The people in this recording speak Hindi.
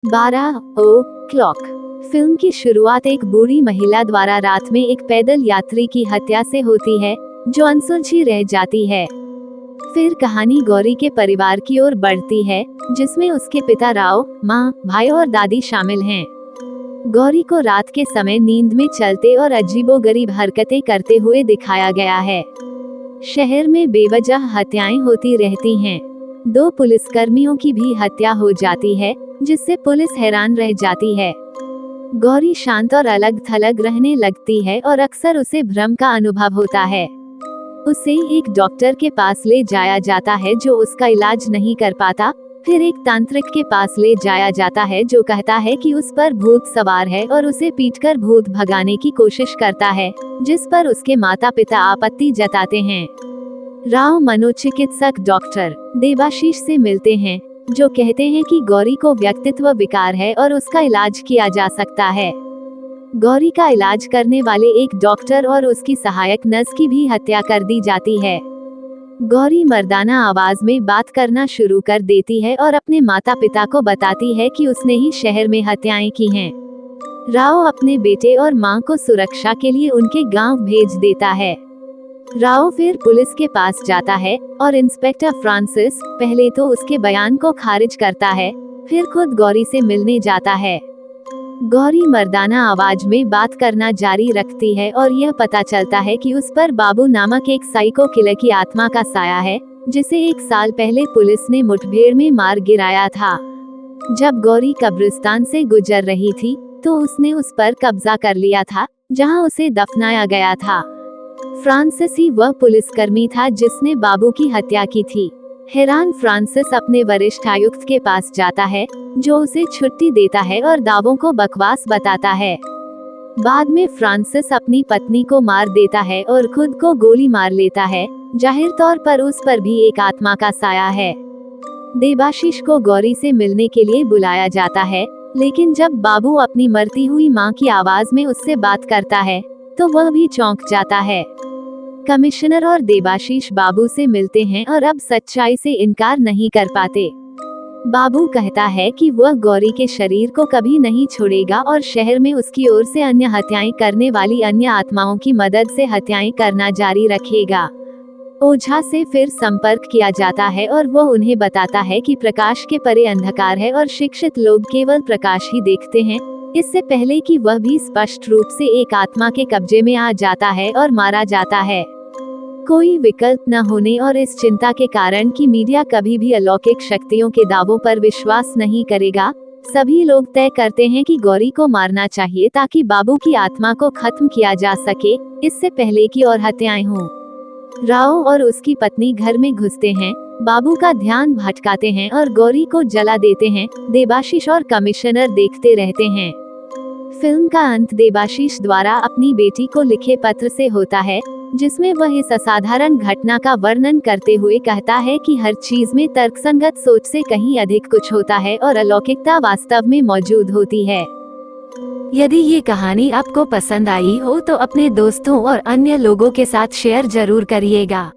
12 फिल्म की शुरुआत एक बूढ़ी महिला द्वारा रात में एक पैदल यात्री की हत्या से होती है, जो अनसुलझी रह जाती है। फिर कहानी गौरी के परिवार की ओर बढ़ती है, जिसमें उसके पिता राव, माँ, भाई और दादी शामिल हैं। गौरी को रात के समय नींद में चलते और अजीबोगरीब हरकतें करते हुए दिखाया गया है। शहर में बेवजह हत्याएं होती रहती हैं। 2 पुलिसकर्मियों की भी हत्या हो जाती है, जिससे पुलिस हैरान रह जाती है। गौरी शांत और अलग थलग रहने लगती है और अक्सर उसे भ्रम का अनुभव होता है। उसे एक डॉक्टर के पास ले जाया जाता है जो उसका इलाज नहीं कर पाता। फिर एक तांत्रिक के पास ले जाया जाता है जो कहता है कि उस पर भूत सवार है और उसे पीटकर भूत भगाने की कोशिश करता है, जिस पर उसके माता पिता आपत्ति जताते हैं। राव मनोचिकित्सक डॉक्टर देवाशीष से मिलते हैं, जो कहते हैं कि गौरी को व्यक्तित्व विकार है और उसका इलाज किया जा सकता है। गौरी का इलाज करने वाले एक डॉक्टर और उसकी सहायक नर्स की भी हत्या कर दी जाती है। गौरी मर्दाना आवाज में बात करना शुरू कर देती है और अपने माता पिता को बताती है कि उसने ही शहर में हत्याएं की हैं। राव अपने बेटे और मां को सुरक्षा के लिए उनके गांव भेज देता है। राव फिर पुलिस के पास जाता है और इंस्पेक्टर फ्रांसिस पहले तो उसके बयान को खारिज करता है, फिर खुद गौरी से मिलने जाता है। गौरी मर्दाना आवाज में बात करना जारी रखती है और यह पता चलता है कि उस पर बाबू नामक एक साइको किलर की आत्मा का साया है, जिसे 1 साल पहले पुलिस ने मुठभेड़ में मार गिराया था। जब गौरी कब्रिस्तान से गुजर रही थी, तो उसने उस पर कब्जा कर लिया था, जहां उसे दफनाया गया था। फ्रांसिस ही वह पुलिसकर्मी था जिसने बाबू की हत्या की थी। हैरान फ्रांसिस अपने वरिष्ठ आयुक्त के पास जाता है, जो उसे छुट्टी देता है और दावों को बकवास बताता है। बाद में फ्रांसिस अपनी पत्नी को मार देता है और खुद को गोली मार लेता है। जाहिर तौर पर उस पर भी एक आत्मा का साया है। देवाशीष को गौरी से मिलने के लिए बुलाया जाता है, लेकिन जब बाबू अपनी मरती हुई मां की आवाज में उससे बात करता है, तो वह भी चौंक जाता है। कमिश्नर और देवाशीष बाबू से मिलते हैं और अब सच्चाई से इनकार नहीं कर पाते। बाबू कहता है कि वह गौरी के शरीर को कभी नहीं छोड़ेगा और शहर में उसकी ओर से अन्य हत्याएं करने वाली अन्य आत्माओं की मदद से हत्याएं करना जारी रखेगा। ओझा से फिर संपर्क किया जाता है और वह उन्हें बताता है कि प्रकाश के परे अंधकार है और शिक्षित लोग केवल प्रकाश ही देखते हैं, इससे पहले कि वह भी स्पष्ट रूप से एक आत्मा के कब्जे में आ जाता है और मारा जाता है। कोई विकल्प न होने और इस चिंता के कारण कि मीडिया कभी भी अलौकिक शक्तियों के दावों पर विश्वास नहीं करेगा, सभी लोग तय करते हैं कि गौरी को मारना चाहिए ताकि बाबू की आत्मा को खत्म किया जा सके, इससे पहले कि और हत्याएं हों। राव और उसकी पत्नी घर में घुसते हैं, बाबू का ध्यान भटकाते हैं और गौरी को जला देते हैं। देवाशीष और कमिश्नर देखते रहते हैं। फिल्म का अंत देवाशीष द्वारा अपनी बेटी को लिखे पत्र से होता है, जिसमें वह इस असाधारण घटना का वर्णन करते हुए कहता है कि हर चीज में तर्कसंगत सोच से कहीं अधिक कुछ होता है और अलौकिकता वास्तव में मौजूद होती है। यदि ये कहानी आपको पसंद आई हो तो अपने दोस्तों और अन्य लोगों के साथ शेयर जरूर करिएगा।